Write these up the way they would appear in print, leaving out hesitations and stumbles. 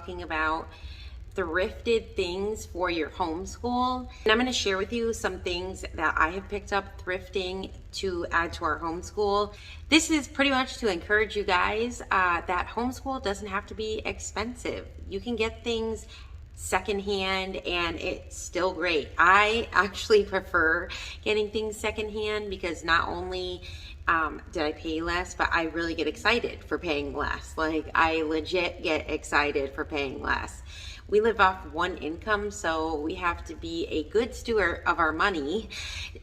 talking about thrifted things for your homeschool. And I'm going to share with you some things that I have picked up thrifting to add to our homeschool. This is pretty much to encourage you guys that homeschool doesn't have to be expensive. You can get things secondhand and it's still great. I actually prefer getting things secondhand because not only did I pay less, but I really get excited for paying less. Like, I legit get excited for paying less. We live off one income, so we have to be a good steward of our money,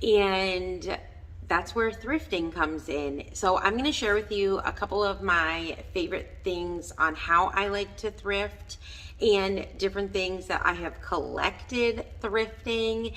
and that's where thrifting comes in. So I'm going to share with you a couple of my favorite things on how I like to thrift and different things that I have collected thrifting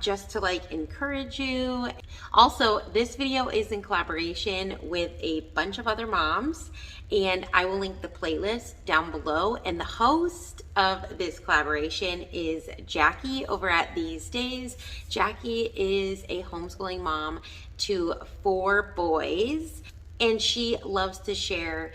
just to like encourage you. Also, this video is in collaboration with a bunch of other moms, and I will link the playlist down below. And the host of this collaboration is Jacki over at These Days. Jacki is a homeschooling mom to 4 boys, and she loves to share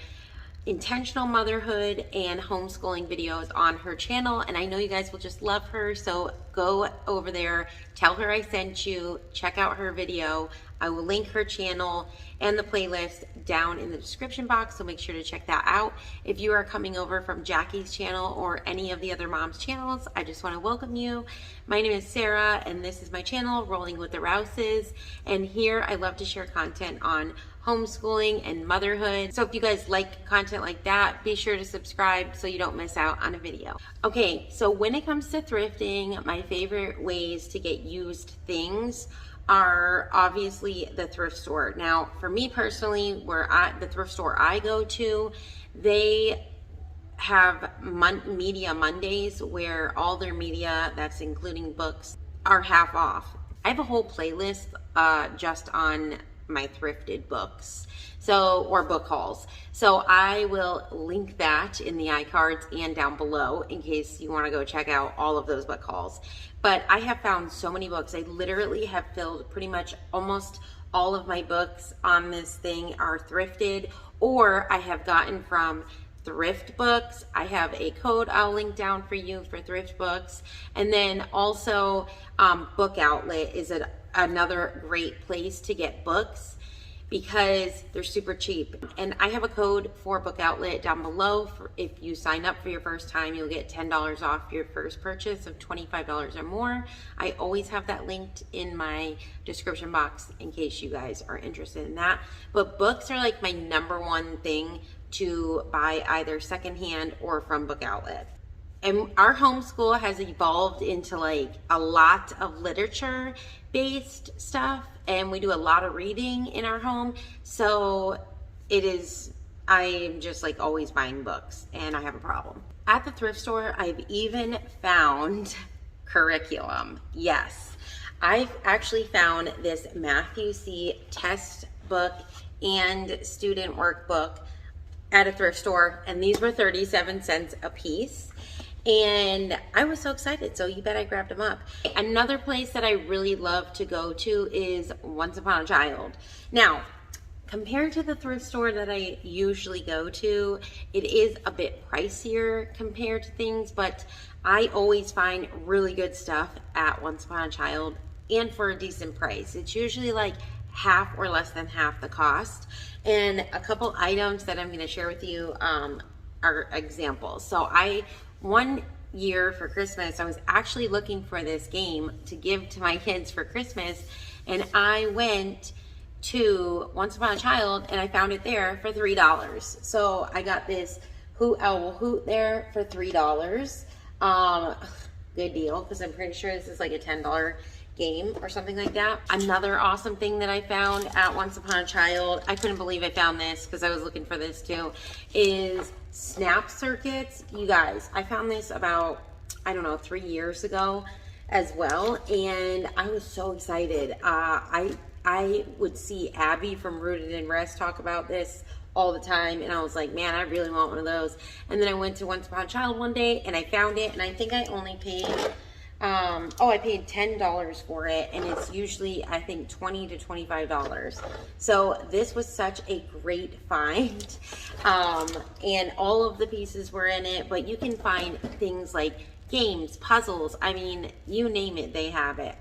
intentional motherhood and homeschooling videos on her channel, and I know you guys will just love her. So go over there, tell her I sent you, check out her video. I will link her channel and the playlist down in the description box, so make sure to check that out. If you are coming over from Jacki's channel or any of the other moms' channels, I just want to welcome you. My name is Sarah, and this is my channel, Rolling with the Rouses, and here I love to share content on homeschooling and motherhood. So if you guys like content like that, be sure to subscribe so you don't miss out on a video. Okay, so when it comes to thrifting, my favorite ways to get used things are obviously the thrift store. Now, for me personally, the thrift store I go to, they have Media Mondays where all their media, that's including books, are half off. I have a whole playlist just on my thrifted books, or book hauls. So I will link that in the iCards and down below in case you want to go check out all of those book hauls. But I have found so many books. I literally have filled pretty much almost all of my books on this thing are thrifted, or I have gotten from THRIFTBOOKS. I have a code I'll link down for you for THRIFTBOOKS. And then also Book Outlet is another great place to get books because they're super cheap. And I have a code for Book Outlet down below. If you sign up for your first time, you'll get $10 off your first purchase of $25 or more. I always have that linked in my description box in case you guys are interested in that. But books are like my #1 thing to buy either secondhand or from Book Outlet. And our homeschool has evolved into like a lot of literature based stuff, and we do a lot of reading in our home. So I'm just like always buying books, and I have a problem. At the thrift store, I've even found curriculum. Yes, I've actually found this Matthew C. test book and student workbook at a thrift store, and these were 37 cents a piece. And I was so excited, so you bet I grabbed them up. Another place that I really love to go to is Once Upon a Child. Now, compared to the thrift store that I usually go to, it is a bit pricier compared to things, but I always find really good stuff at Once Upon a Child, and for a decent price. It's usually like half or less than half the cost. And a couple items that I'm going to share with you are examples. So one year for Christmas, I was actually looking for this game to give to my kids for Christmas, and I went to Once Upon a Child and I found it there for $3. So I got this Hoot Owl Hoot there for $3. Good deal, because I'm pretty sure this is like a $10 game or something like that. Another awesome thing that I found at Once Upon a Child, I couldn't believe I found this because I was looking for this too, is snap circuits. You guys, I found this about, I don't know, 3 years ago as well, and I was so excited. I would see Abby from Rooted in Rest talk about this all the time, and I was like, man, I really want one of those. And then I went to Once Upon a Child one day and I found it, and I think I only paid Oh, I paid $10 for it, and it's usually, I think, $20 to $25. So this was such a great find. And all of the pieces were in it, but you can find things like games, puzzles, I mean, you name it, they have it.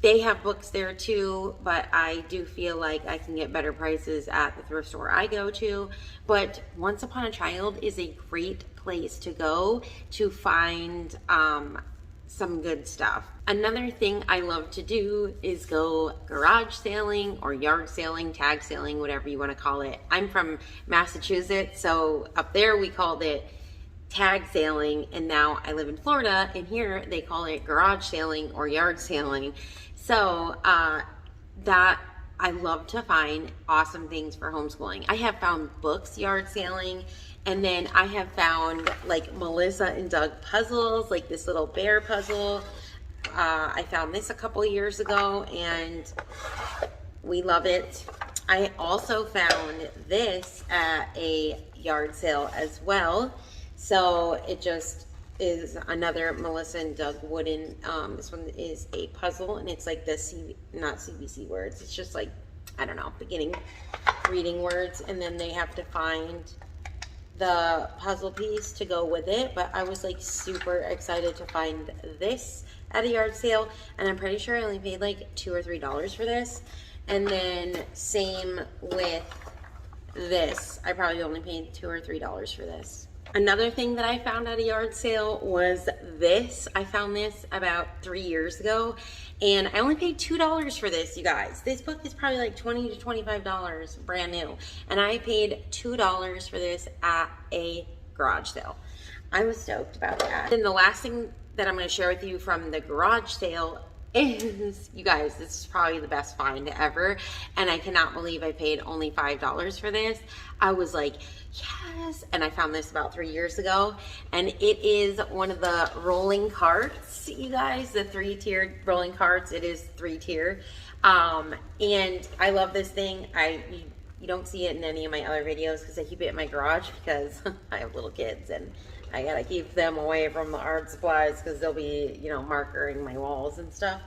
They have books there too, but I do feel like I can get better prices at the thrift store I go to. But Once Upon a Child is a great place to go to find some good stuff. Another thing I love to do is go garage sailing or yard sailing, tag sailing, whatever you want to call it. I'm from Massachusetts, so up there we called it tag sailing, and now I live in Florida, and here they call it garage sailing or yard sailing. So that I love to find awesome things for homeschooling. I have found books yard sailing, and then I have found like Melissa and Doug puzzles, like this little bear puzzle. I found this a couple years ago, and we love it. I also found this at a yard sale as well. So it just is another Melissa and Doug wooden. This one is a puzzle, and it's like the not CBC words. It's just like, I don't know, beginning reading words, and then they have to find the puzzle piece to go with it. But I was like super excited to find this at a yard sale, and I'm pretty sure I only paid like $2 or $3 for this. And then same with this. I probably only paid $2 or $3 for this. Another thing that I found at a yard sale was this. I found this about 3 years ago, and I only paid $2 for this, you guys. This book is probably like $20 to $25 brand new, and I paid $2 for this at a garage sale. I was stoked about that. And the last thing that I'm going to share with you from the garage sale is, you guys, this is probably the best find ever, and I cannot believe I paid only $5 for this. I was like, yes. And I found this about 3 years ago, and it is one of the rolling carts, you guys, the 3-tiered rolling carts. It is 3-tier, and I love this thing. You don't see it in any of my other videos because I keep it in my garage because I have little kids, and I gotta keep them away from the art supplies because they'll be, you know, markering my walls and stuff.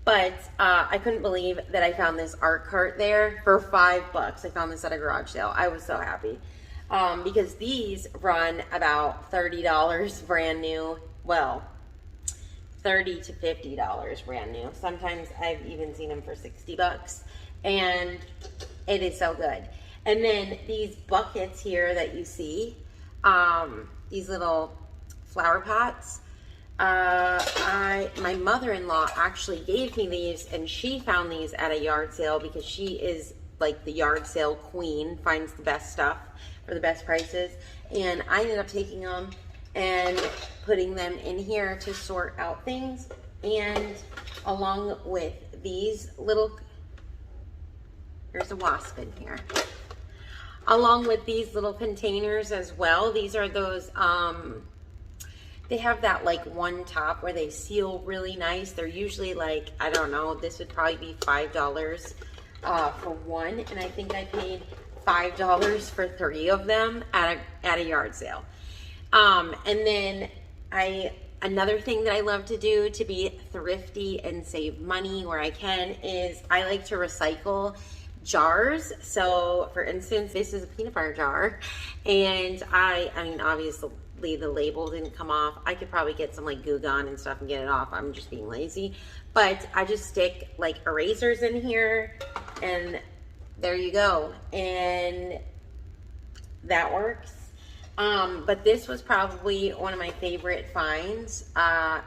But I couldn't believe that I found this art cart there for $5. I found this at a garage sale. I was so happy because these run about $30 brand new. Well, $30 to $50 brand new. Sometimes I've even seen them for $60, and it is so good. And then these buckets here that you see, these little flower pots, my mother-in-law actually gave me these, and she found these at a yard sale because she is like the yard sale queen, finds the best stuff for the best prices. And I ended up taking them and putting them in here to sort out things, and along with these little, there's a wasp in here, along with these little containers as well. These are those, they have that like one top where they seal really nice. They're usually like, I don't know, this would probably be $5 for one, and I think I paid $5 for 3 of them at a yard sale. And then another thing that I love to do to be thrifty and save money where I can is I like to recycle jars. So for instance, this is a peanut butter jar, and I mean, obviously the label didn't come off. I could probably get some like Goo Gone and stuff and get it off. I'm just being lazy, but I just stick like erasers in here, and there you go, and that works. But this was probably one of my favorite finds at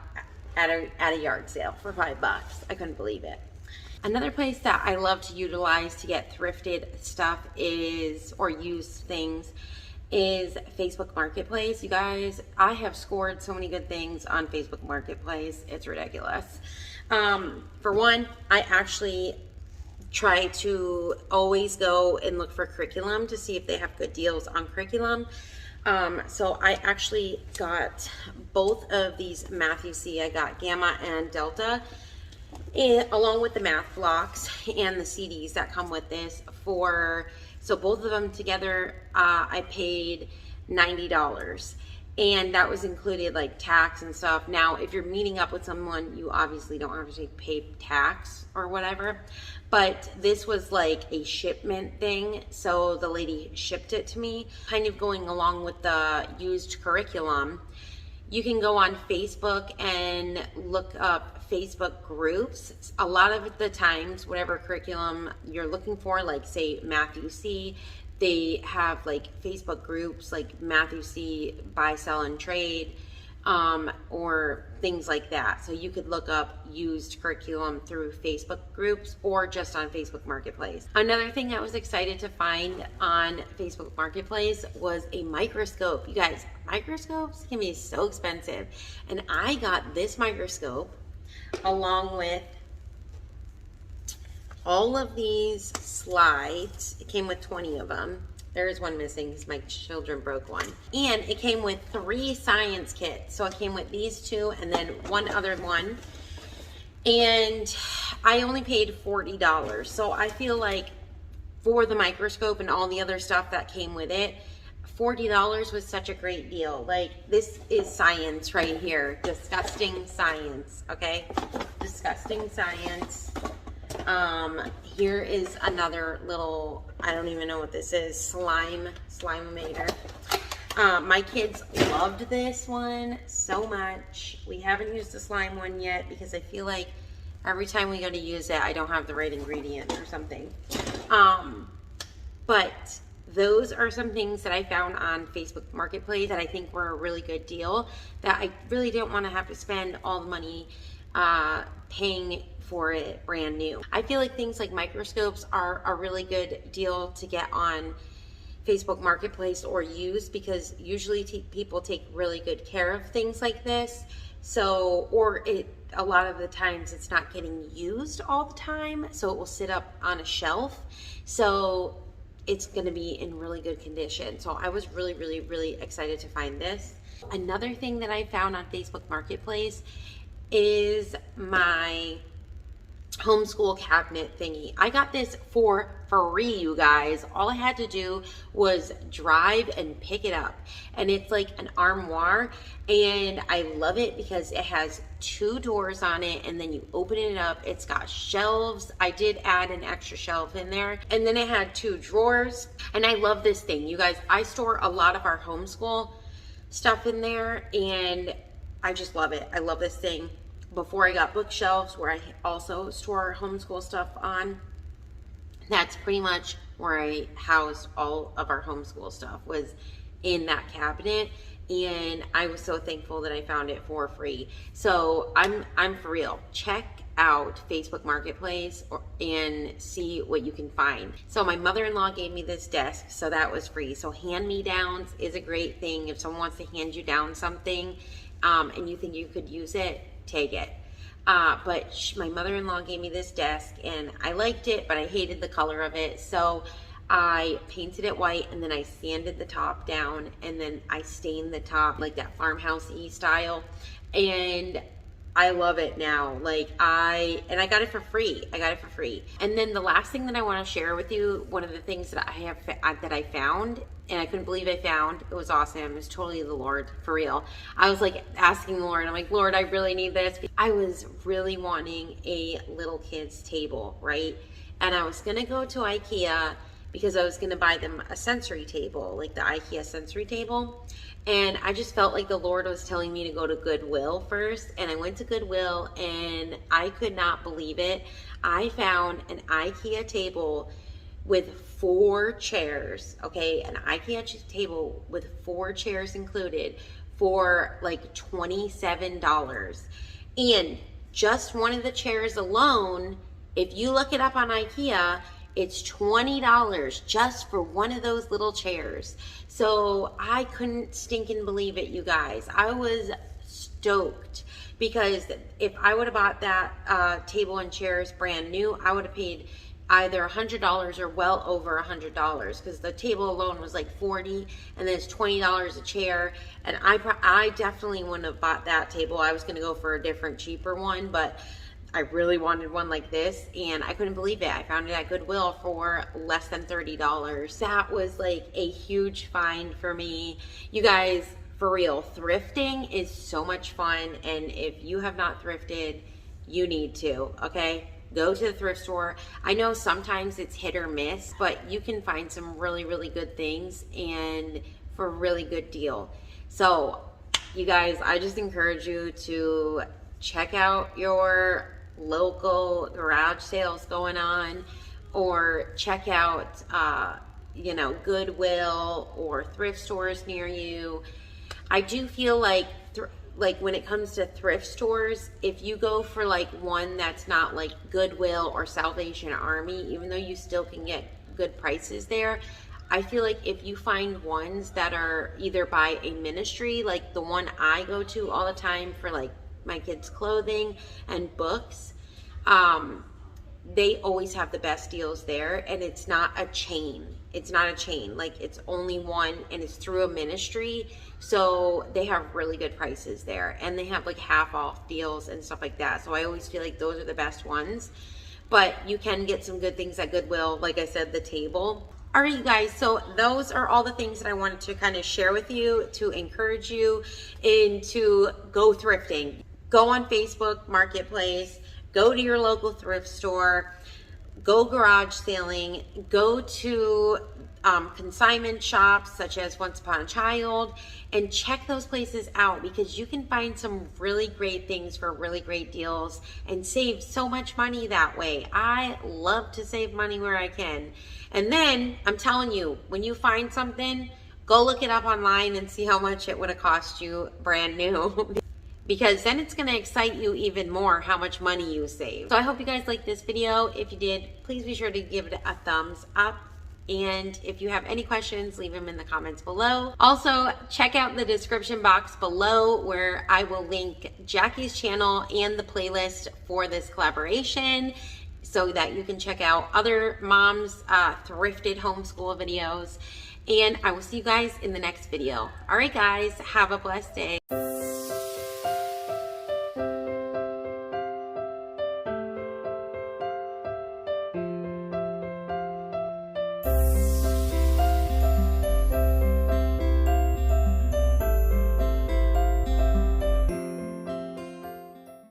a yard sale for $5. I couldn't believe it. Another place that I love to utilize to get thrifted stuff is, or used things, is Facebook Marketplace. You guys, I have scored so many good things on Facebook Marketplace. It's ridiculous. For one, I actually try to always go and look for curriculum to see if they have good deals on curriculum. So I actually got both of these math you see. I got Gamma and Delta, along with the math blocks and the CDs that come with this so both of them together, I paid $90. and that was included like tax and stuff. Now, if you're meeting up with someone, you obviously don't have to pay tax or whatever, but this was like a shipment thing, so the lady shipped it to me. Kind of going along with the used curriculum, you can go on Facebook and look up Facebook groups. A lot of the times, whatever curriculum you're looking for, like say Math UC, they have like Facebook groups like Math UC Buy, Sell, and Trade, or things like that. So you could look up used curriculum through Facebook groups or just on Facebook Marketplace. Another thing I was excited to find on Facebook Marketplace was a microscope. You guys, microscopes can be so expensive. And I got this microscope along with all of these slides. It came with 20 of them. There is one missing because my children broke one. And it came with 3 science kits. So it came with these 2 and then one other one. And I only paid $40. So I feel like for the microscope and all the other stuff that came with it, $40 was such a great deal. Like, this is science right here. Disgusting science, okay? Disgusting science. Here is another little, I don't even know what this is, Slimator. My kids loved this one so much. We haven't used the slime one yet because I feel like every time we go to use it, I don't have the right ingredient or something. But those are some things that I found on Facebook Marketplace that I think were a really good deal, that I really don't want to have to spend all the money paying for it brand new. I feel like things like microscopes are a really good deal to get on Facebook Marketplace or used, because usually people take really good care of things like this. So, or a lot of the times it's not getting used all the time, so it will sit up on a shelf. So it's gonna be in really good condition. So I was really, really, really excited to find this. Another thing that I found on Facebook Marketplace is my homeschool cabinet thingy. I got this for free, you guys. All I had to do was drive and pick it up, and it's like an armoire, and I love it because it has 2 doors on it, and then you open it up, it's got shelves. I did add an extra shelf in there, and then it had 2 drawers, and I love this thing, you guys. I store a lot of our homeschool stuff in there, and I just love it. I love this thing. Before I got bookshelves where I also store homeschool stuff on, that's pretty much where I housed all of our homeschool stuff, was in that cabinet, and I was so thankful that I found it for free. So I'm for real. Check out Facebook Marketplace and see what you can find. So my mother-in-law gave me this desk, so that was free. So hand-me-downs is a great thing. If someone wants to hand you down something and you think you could use it, take it. But my mother-in-law gave me this desk, and I liked it, but I hated the color of it. So I painted it white, and then I sanded the top down, and then I stained the top like that farmhouse-y style. And I love it now. Like, I got it for free. I got it for free. And then the last thing that I want to share with you, one of the things that I found, and I couldn't believe I found, it was awesome. It was totally the Lord, for real. I was like asking the Lord, I'm like, Lord, I really need this. I was really wanting a little kid's table, right? And I was gonna go to IKEA because I was gonna buy them a sensory table, like the IKEA sensory table. And I just felt like the Lord was telling me to go to Goodwill first. And I went to Goodwill, and I could not believe it. I found an IKEA table with 4 chairs, okay? An IKEA table with 4 chairs included for like $27. And just one of the chairs alone, if you look it up on IKEA, it's $20 just for one of those little chairs. So I couldn't stinking believe it, you guys. I was stoked, because if I would have bought that table and chairs brand new, I would have paid either $100 or well over $100, because the table alone was like $40, and then it's $20 a chair. And I definitely wouldn't have bought that table. I was gonna go for a different, cheaper one, but I really wanted one like this, and I couldn't believe it. I found it at Goodwill for less than $30. That was like a huge find for me. You guys, for real, thrifting is so much fun, and if you have not thrifted, you need to, okay? Go to the thrift store. I know sometimes it's hit or miss, but you can find some really, really good things and for a really good deal. So you guys, I just encourage you to check out your local garage sales going on, or check out, you know, Goodwill or thrift stores near you. I do feel like when it comes to thrift stores, if you go for like one that's not like Goodwill or Salvation Army, even though you still can get good prices there, I feel like if you find ones that are either by a ministry, like the one I go to all the time for like my kids' clothing and books, they always have the best deals there, and it's not a chain. It's not a chain. Like, it's only one, and it's through a ministry, so they have really good prices there, and they have like half off deals and stuff like that. So I always feel like those are the best ones, but you can get some good things at Goodwill. Like I said, the table. All right, you guys, so those are all the things that I wanted to kind of share with you to encourage you into go thrifting. Go on Facebook Marketplace, go to your local thrift store, go garage sailing, go to consignment shops such as Once Upon a Child, and check those places out, because you can find some really great things for really great deals and save so much money that way. I love to save money where I can. And then I'm telling you, when you find something, go look it up online and see how much it would have cost you brand new. Because then it's going to excite you even more how much money you save. So I hope you guys liked this video. If you did, please be sure to give it a thumbs up. And if you have any questions, leave them in the comments below. Also, check out the description box below, where I will link Jacki's channel and the playlist for this collaboration, so that you can check out other moms' thrifted homeschool videos. And I will see you guys in the next video. All right, guys, have a blessed day.